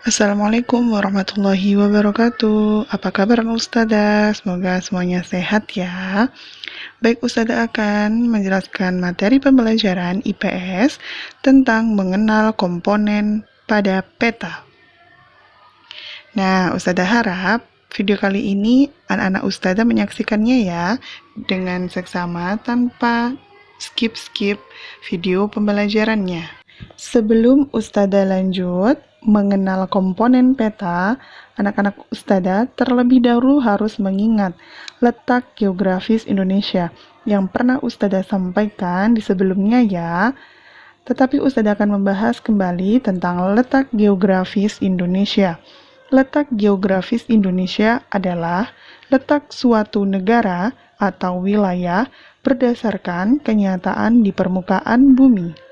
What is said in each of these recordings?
Assalamualaikum warahmatullahi wabarakatuh. Apa kabar Ustazah? Semoga semuanya sehat ya. Baik, Ustazah akan menjelaskan materi pembelajaran IPS tentang mengenal komponen pada peta. Nah, Ustazah harap video kali ini anak-anak Ustazah menyaksikannya ya dengan seksama tanpa skip-skip video pembelajarannya. Sebelum Ustazah lanjut mengenal komponen peta, anak-anak Ustazah terlebih dahulu harus mengingat letak geografis Indonesia yang pernah Ustazah sampaikan di sebelumnya ya. Tetapi Ustazah akan membahas kembali tentang letak geografis Indonesia. Letak geografis Indonesia adalah letak suatu negara atau wilayah berdasarkan kenyataan di permukaan bumi.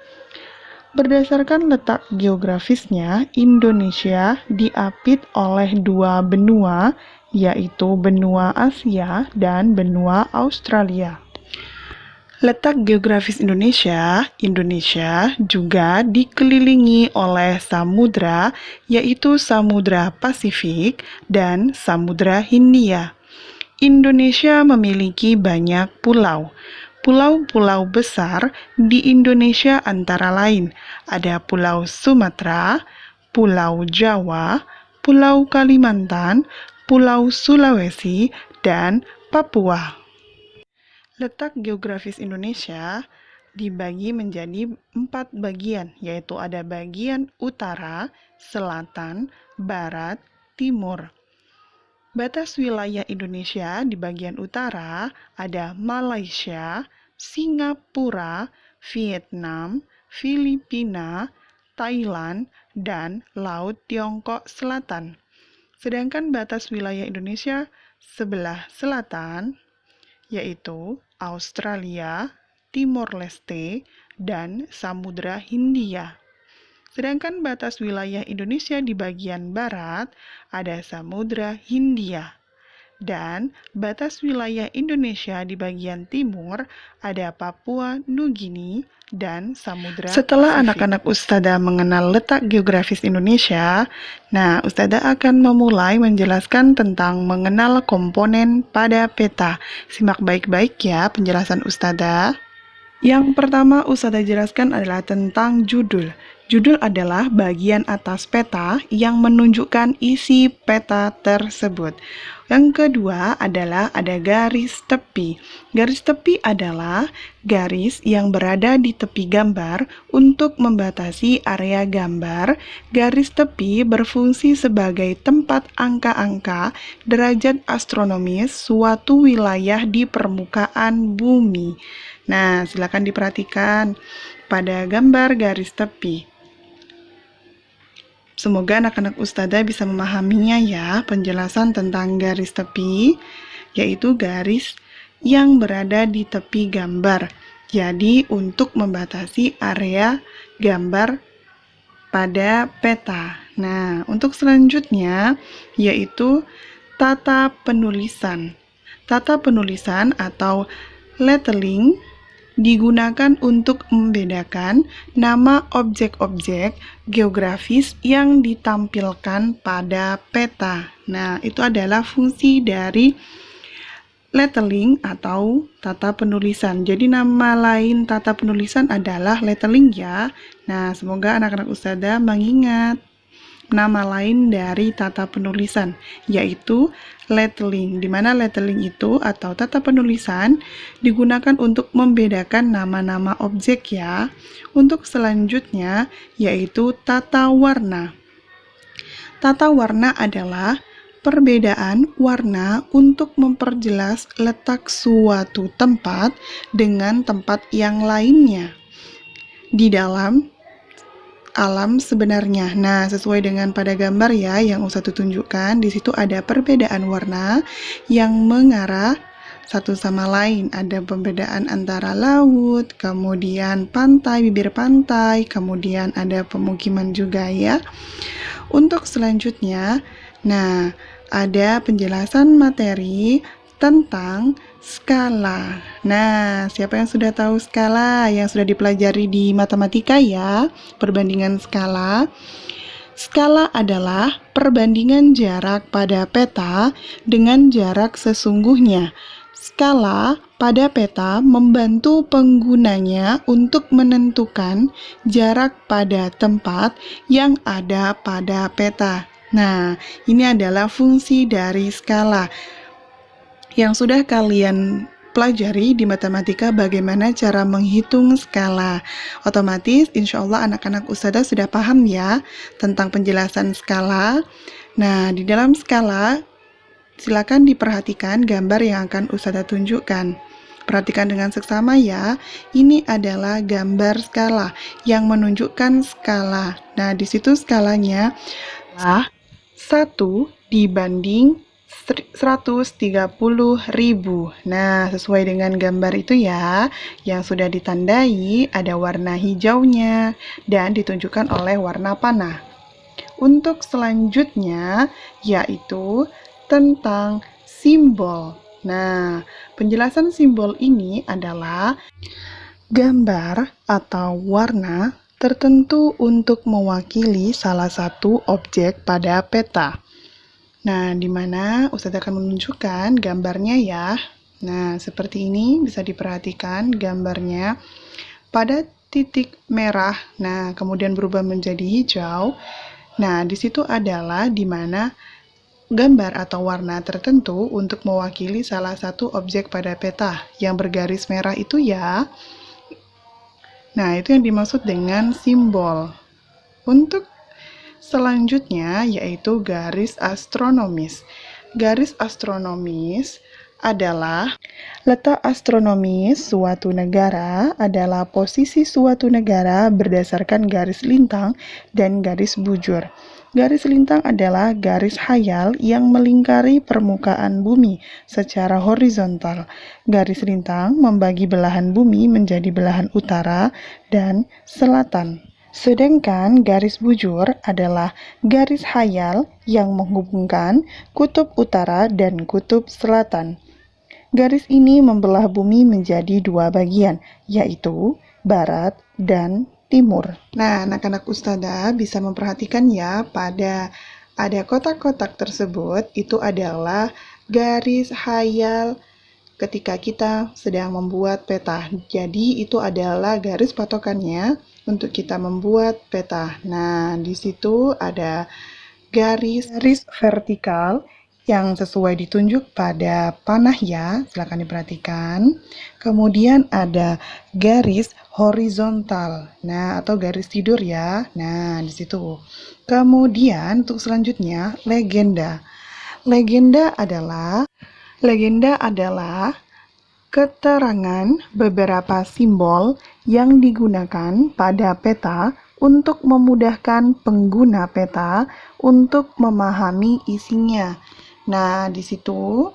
Berdasarkan letak geografisnya, Indonesia diapit oleh dua benua, yaitu benua Asia dan benua Australia. Letak geografis Indonesia juga dikelilingi oleh samudra, yaitu Samudra Pasifik dan Samudra Hindia. Indonesia memiliki banyak pulau. Pulau-pulau besar di Indonesia antara lain ada Pulau Sumatera, Pulau Jawa, Pulau Kalimantan, Pulau Sulawesi, dan Papua. Letak geografis Indonesia dibagi menjadi 4 bagian, yaitu ada bagian utara, selatan, barat, timur. Batas wilayah Indonesia di bagian utara ada Malaysia, Singapura, Vietnam, Filipina, Thailand, dan Laut Tiongkok Selatan. Sedangkan batas wilayah Indonesia sebelah selatan yaitu Australia, Timor Leste, dan Samudra Hindia. Sedangkan batas wilayah Indonesia di bagian barat ada Samudra Hindia. Dan batas wilayah Indonesia di bagian timur ada Papua Nugini dan Samudra Pasifik. Setelah anak-anak Ustazah mengenal letak geografis Indonesia, Ustazah akan memulai menjelaskan tentang mengenal komponen pada peta. Simak baik-baik ya penjelasan Ustazah. Yang pertama Ustazah jelaskan adalah tentang judul. Judul adalah bagian atas peta yang menunjukkan isi peta tersebut. Yang kedua adalah ada garis tepi. Garis tepi adalah garis yang berada di tepi gambar untuk membatasi area gambar. Garis tepi berfungsi sebagai tempat angka-angka derajat astronomis suatu wilayah di permukaan bumi. Silakan diperhatikan pada gambar garis tepi. Semoga anak-anak Ustazah bisa memahaminya ya, penjelasan tentang garis tepi, yaitu garis yang berada di tepi gambar. Jadi, untuk membatasi area gambar pada peta. Untuk selanjutnya, yaitu tata penulisan. Tata penulisan atau lettering digunakan untuk membedakan nama objek-objek geografis yang ditampilkan pada peta. Itu adalah fungsi dari lettering atau tata penulisan. Jadi nama lain tata penulisan adalah lettering ya. Semoga anak-anak Ustazah mengingat nama lain dari tata penulisan, yaitu lettering, di mana lettering itu atau tata penulisan digunakan untuk membedakan nama-nama objek ya. Untuk selanjutnya yaitu tata warna. Tata warna adalah perbedaan warna untuk memperjelas letak suatu tempat dengan tempat yang lainnya di dalam alam sebenarnya. Sesuai dengan pada gambar ya yang Ustazah tunjukkan, di situ ada perbedaan warna yang mengarah satu sama lain. Ada pembedaan antara laut, kemudian pantai, bibir pantai, kemudian ada pemukiman juga ya. Untuk selanjutnya, ada penjelasan materi tentang skala. Siapa yang sudah tahu skala? Yang sudah dipelajari di matematika ya, perbandingan skala. Skala adalah perbandingan jarak pada peta dengan jarak sesungguhnya. Skala pada peta membantu penggunanya untuk menentukan jarak pada tempat yang ada pada peta. Nah, ini adalah fungsi dari skala yang sudah kalian pelajari di matematika, bagaimana cara menghitung skala. Otomatis insya Allah anak-anak ustazah sudah paham ya tentang penjelasan skala. Nah, di dalam skala silakan diperhatikan gambar yang akan ustazah tunjukkan. Perhatikan dengan seksama ya. Ini adalah gambar skala yang menunjukkan skala. Nah, di situ skalanya 1 dibanding 130.000. Nah, sesuai dengan gambar itu ya, yang sudah ditandai ada warna hijaunya dan ditunjukkan oleh warna panah. Untuk selanjutnya, yaitu tentang simbol. Nah, penjelasan simbol ini adalah gambar atau warna tertentu untuk mewakili salah satu objek pada peta. Nah, di mana Ustazah akan menunjukkan gambarnya ya. Nah, seperti ini bisa diperhatikan gambarnya. Pada titik merah, nah kemudian berubah menjadi hijau. Nah, di situ adalah di mana gambar atau warna tertentu untuk mewakili salah satu objek pada peta. Yang bergaris merah itu ya. Nah, itu yang dimaksud dengan simbol. Untuk selanjutnya yaitu garis astronomis. Garis astronomis adalah letak astronomis suatu negara adalah posisi suatu negara berdasarkan garis lintang dan garis bujur. Garis lintang adalah garis khayal yang melingkari permukaan bumi secara horizontal. Garis lintang membagi belahan bumi menjadi belahan utara dan selatan. Sedangkan garis bujur adalah garis khayal yang menghubungkan kutub utara dan kutub selatan. Garis ini membelah bumi menjadi dua bagian, yaitu barat dan timur. Nah, anak-anak ustazah bisa memperhatikan ya, pada ada kotak-kotak tersebut, itu adalah garis khayal ketika kita sedang membuat peta. Jadi itu adalah garis patokannya untuk kita membuat peta. Nah, di situ ada garis vertikal yang sesuai ditunjuk pada panah ya, silakan diperhatikan. Kemudian ada garis horizontal, nah atau garis tidur ya. Nah, di situ. Kemudian untuk selanjutnya legenda. Legenda adalah keterangan beberapa simbol yang digunakan pada peta untuk memudahkan pengguna peta untuk memahami isinya. Nah, di situ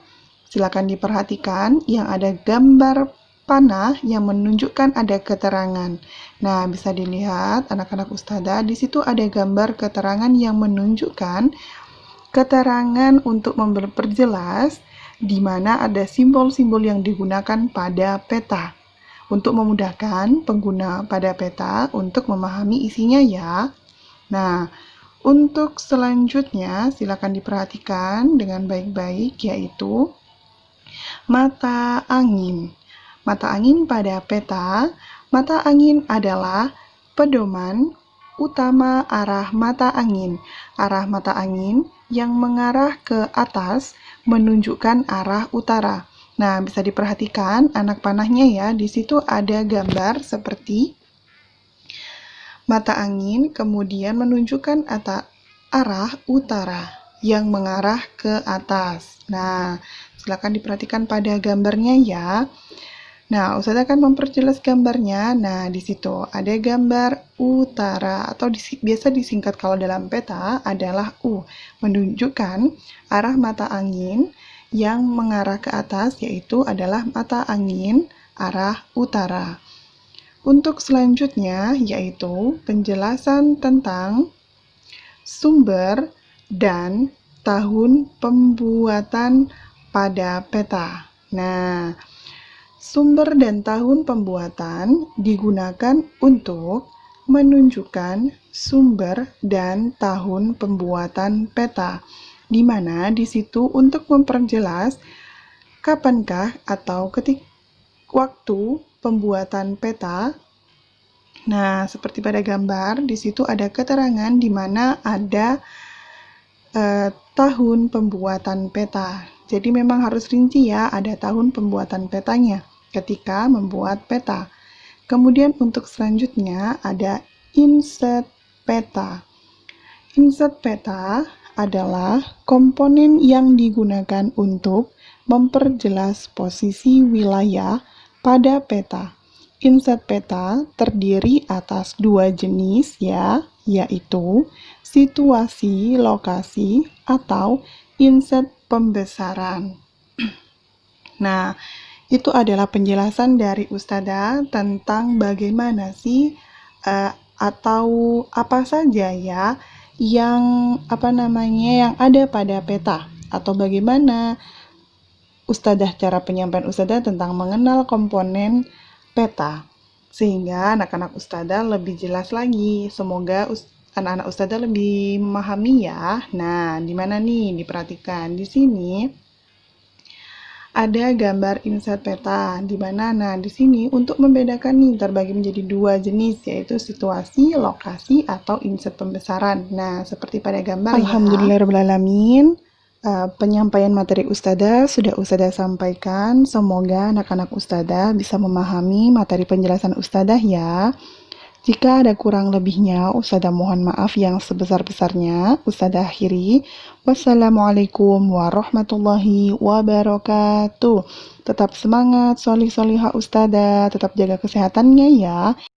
silakan diperhatikan yang ada gambar panah yang menunjukkan ada keterangan. Nah, bisa dilihat anak-anak ustazah, di situ ada gambar keterangan yang menunjukkan keterangan untuk memperjelas di mana ada simbol-simbol yang digunakan pada peta untuk memudahkan pengguna pada peta untuk memahami isinya ya. Nah, untuk selanjutnya silakan diperhatikan dengan baik-baik, yaitu mata angin. Mata angin pada peta, mata angin adalah pedoman utama arah mata angin. Arah mata angin yang mengarah ke atas menunjukkan arah utara. Nah, bisa diperhatikan anak panahnya ya. Di situ ada gambar seperti mata angin kemudian menunjukkan arah utara yang mengarah ke atas. Nah, silakan diperhatikan pada gambarnya ya. Nah, Ustazah akan memperjelas gambarnya. Nah, di situ ada gambar utara atau biasa disingkat kalau dalam peta adalah U, menunjukkan arah mata angin yang mengarah ke atas, yaitu adalah mata angin arah utara. Untuk selanjutnya yaitu penjelasan tentang sumber dan tahun pembuatan pada peta. Nah, sumber dan tahun pembuatan digunakan untuk menunjukkan sumber dan tahun pembuatan peta, di mana di situ untuk memperjelas kapankah atau waktu pembuatan peta. Nah, seperti pada gambar, di situ ada keterangan di mana ada tahun pembuatan peta. Jadi memang harus rinci ya, ada tahun pembuatan petanya ketika membuat peta. Kemudian untuk selanjutnya ada insert peta. Insert peta adalah komponen yang digunakan untuk memperjelas posisi wilayah pada peta. Insert peta terdiri atas dua jenis ya, yaitu situasi lokasi atau insert pembesaran. Nah, itu adalah penjelasan dari Ustazah tentang bagaimana sih atau apa saja ya yang yang ada pada peta, atau bagaimana cara penyampaian Ustazah tentang mengenal komponen peta, sehingga anak-anak Ustazah lebih jelas lagi. Semoga anak-anak Ustazah lebih memahami ya. Nah, di mana nih? Diperhatikan di sini ada gambar insert peta, di mana di sini untuk membedakan nih terbagi menjadi dua jenis, yaitu situasi, lokasi, atau insert pembesaran. Nah, seperti pada gambar ya. Alhamdulillahirrahmanirrahim. Penyampaian materi Ustazah sudah Ustazah sampaikan. Semoga anak-anak Ustazah bisa memahami materi penjelasan Ustazah ya. Jika ada kurang lebihnya, Ustazah mohon maaf yang sebesar-besarnya. Ustazah akhiri. Wassalamualaikum warahmatullahi wabarakatuh. Tetap semangat, solih-solihah Ustazah. Tetap jaga kesehatannya ya.